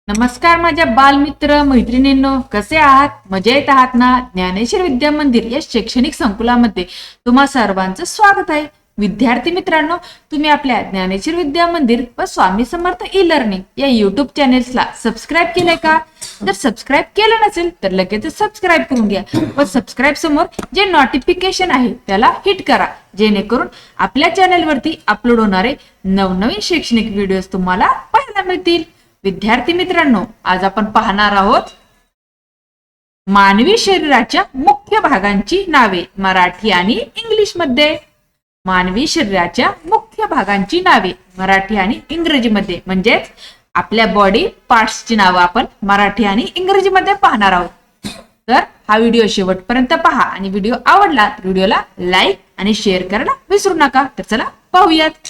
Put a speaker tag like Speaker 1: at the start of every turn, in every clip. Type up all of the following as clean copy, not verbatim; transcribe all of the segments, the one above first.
Speaker 1: नमस्कार माझ्या बालमित्र मैत्रिणींनो, कसे आहात? मजेत आहात ना? ज्ञानेश्वर विद्या मंदिर या शैक्षणिक संकुलामध्ये तुम्हा सर्वांचं स्वागत आहे. विद्यार्थी मित्रांनो, तुम्ही आपल्या ज्ञानेश्वर विद्या मंदिर व स्वामी समर्थ ई लर्निंग या युट्यूब चॅनेल्सला सबस्क्राईब केलंय का? जर सबस्क्राईब केलं नसेल तर लगेच सबस्क्राईब करून घ्या व सबस्क्राईब समोर जे नोटिफिकेशन आहे त्याला हिट करा, जेणेकरून आपल्या चॅनेलवरती अपलोड होणारे नवनवीन शैक्षणिक व्हिडिओज तुम्हाला पाहायला मिळतील. विद्यार्थी मित्रांनो, आज आपण पाहणार आहोत मानवी शरीराच्या मुख्य भागांची नावे मराठी आणि इंग्लिश मध्ये. मानवी शरीराच्या मुख्य भागांची नावे मराठी आणि इंग्रजी मध्ये, म्हणजेच आपल्या बॉडी पार्ट्सची नावे आपण मराठी आणि इंग्रजी मध्ये पाहणार आहोत. तर हा व्हिडिओ शेवटपर्यंत पहा आणि व्हिडिओ आवडला तर व्हिडिओला लाईक आणि शेअर करायला विसरू नका. तर चला पाहूयात.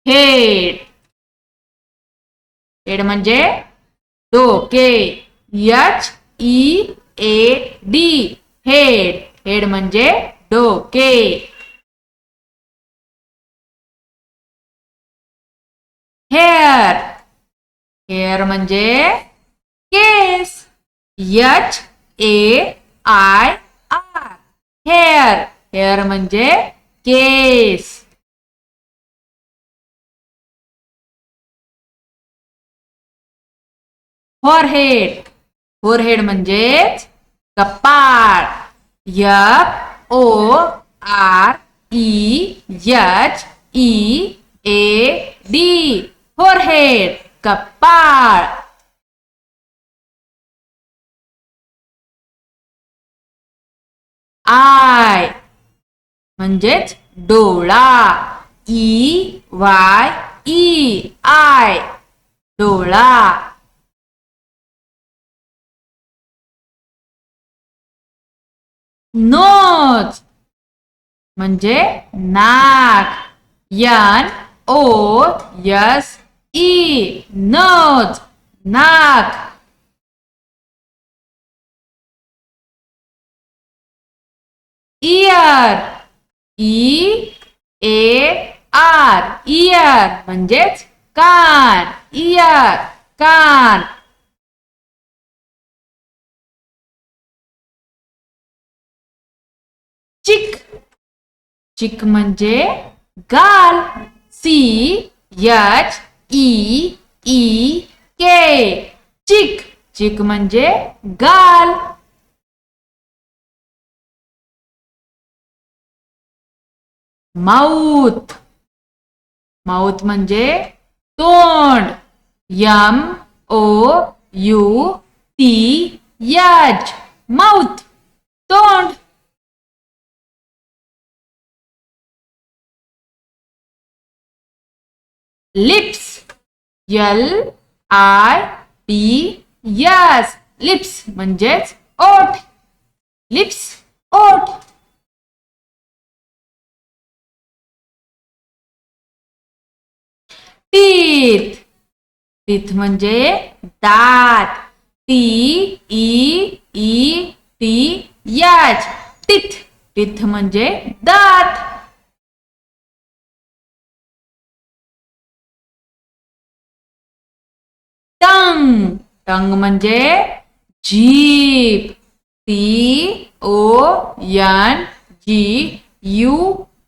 Speaker 1: हेड. हेड म्हणजे डोके. H E A D. Head. Head म्हणजे डोके. हेअर. हेअर म्हणजे केस. H A I R. Hair. Hair म्हणजे केस. फोरहेड. फोरहेड म्हणजेच कपाळ. F O R E H E A D. Forehead, कपाळ. आय म्हणजेच डोळा. E Y E. आय, डोळा. नोज म्हणजे नाक. N O S E. Nose, नाक. Ear. E A R. Ear म्हणजेच कान. इयर, कान. चिक. चिक म्हणजे गाल. C H E E K. Cheek. Cheek म्हणजे गाल. माउथ. माउथ म्हणजे तोंड. M O U T H. Mouth, तोंड. Lips. L I P S. Lips म्हणजेच ओठ. लिप्स, ओठ. टीथ. टीथ म्हणजे दात. T E E T H. Teeth. Teeth म्हणजे दात. टंग. टंग म्हणजे जीभ. T O N G U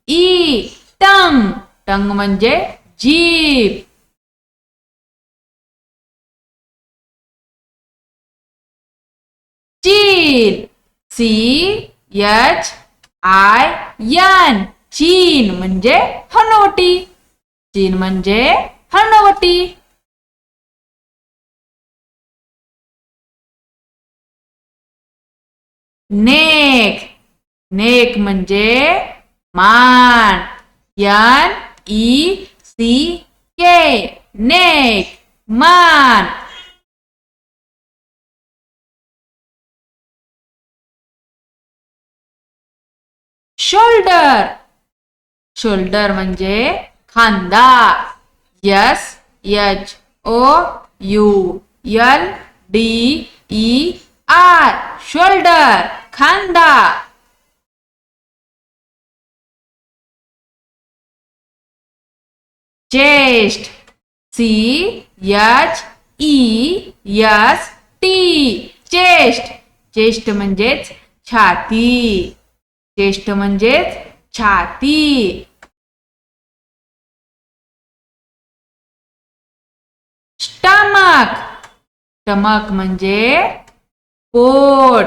Speaker 1: E. Tongue. Tongue म्हणजे जीभ. Chin. C H I N. Chin म्हणजे हनुवटी. चीन म्हणजे हनुवटी. नेक. नेक म्हणजे मान. N E C K. Neck, मान. शोल्डर. शोल्डर म्हणजे खांदा. S H O U L D E R. Shoulder, खांदा. Chest, CHEST, chest. चेस्ट म्हणजेच छाती. चेस्ट म्हणजेच छाती. स्टमक, स्टमक म्हणजे पोट.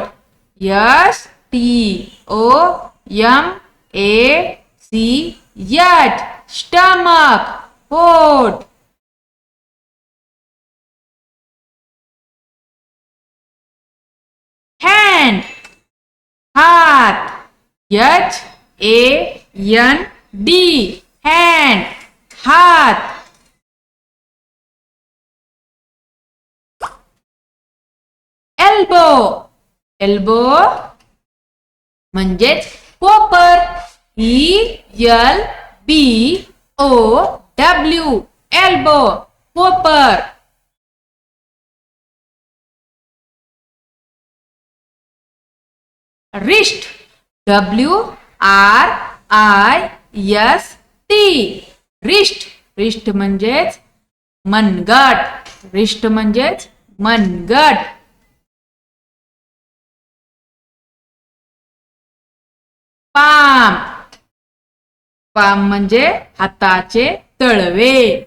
Speaker 1: STOMACH, स्टमक, पोट. हँड, हात. HAND, हँड, हात. एल्बो, एल्बो म्हणजेच कोपर. ELBOW, एल्बो, कोपर. Wrist, WRIST, wrist. रिस्ट म्हणजेच मनगट. रिस्ट म्हणजेच मनगट. पाम, पाम म्हणजे हाताचे तळवे.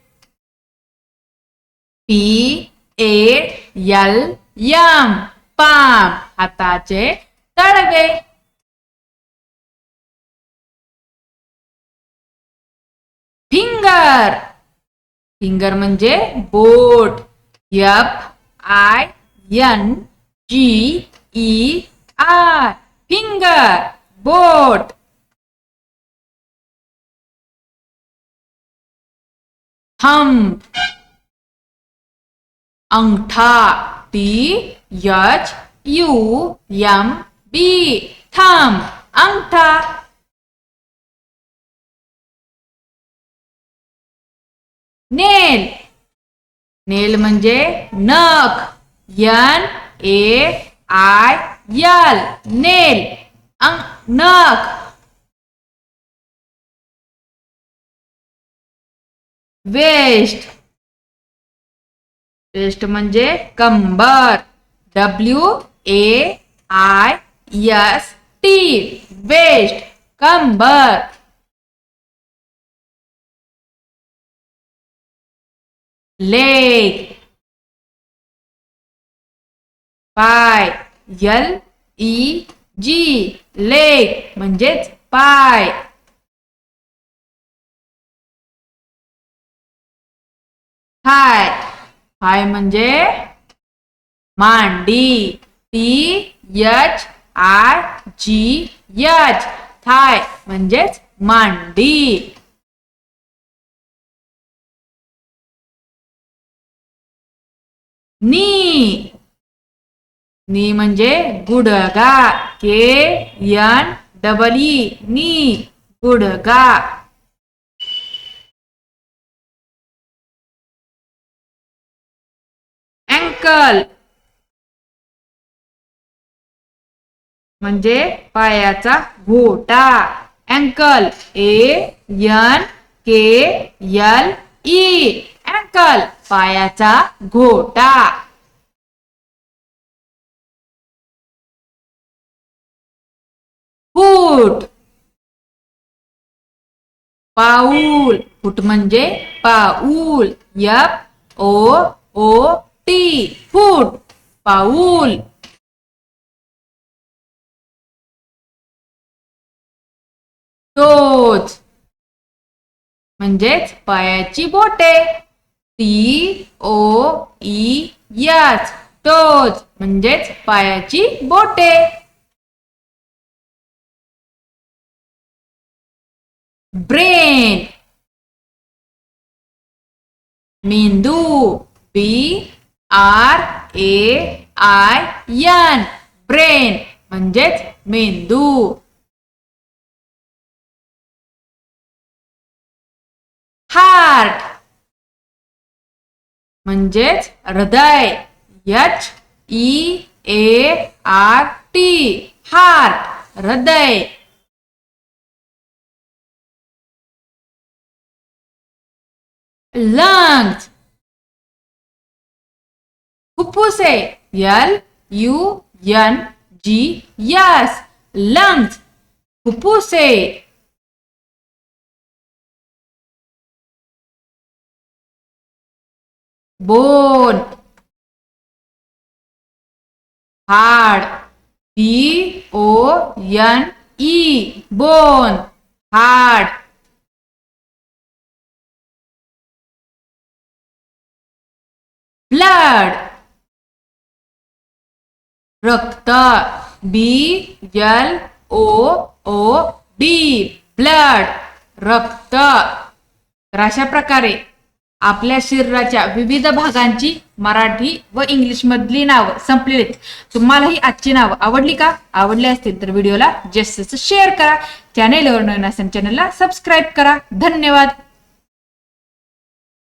Speaker 1: PALM, पाम, हाताचे तळवे. फिंगर, फिंगर म्हणजे बोट. FINGER, फिंगर, बोट. थंब, अंगठा. THUMB, थंब, अंगठा. नेल, नेल म्हणजे नख. NAIL, नेल, नख. वेस्ट, वेस्ट म्हणजे कंबर. WAIST, वेस्ट, कंबर. लेग, पाय. LEG, लेग म्हणजेच पाय. थाय, थाय म्हणजे मांडी. THIGH, थाय म्हणजेच मांडी. नी, नी म्हणजे गुडघा. KNEE, नी, गुडघा. अँकल म्हणजे पायाचा घोटा. अँकल, ANKLE, अँकल, पायाचा घोटा. फूट, पाऊल. फूट म्हणजे पाऊल. FOOT, फूट, पाऊल. टोज म्हणजेच पायाची बोटे. TOES, टोज म्हणजेच पायाची बोटे. ब्रेन, मेंदू. BRAIN, ब्रेन म्हणजेच मेंदू. हार्ट म्हणजेच हृदय. HEART, हार्ट, हृदय. lungs. फुफ्फुसे LUNGS lungs. फुफ्फुसे. bone, हाड BONE bone, हाड. blood, रक्त BLOOD blood, रक्त. तर अशा प्रकारे आपल्या शरीराच्या विविध भागांची मराठी व इंग्लिश मधली नावं संपलेली आहेत. तुम्हाला ही आजची नावं आवडली का? आवडली असतील तर व्हिडिओला जास्तीत जास्त शेअर करा. चॅनेलवर नवीन असेल चॅनलला सबस्क्राईब करा. धन्यवाद.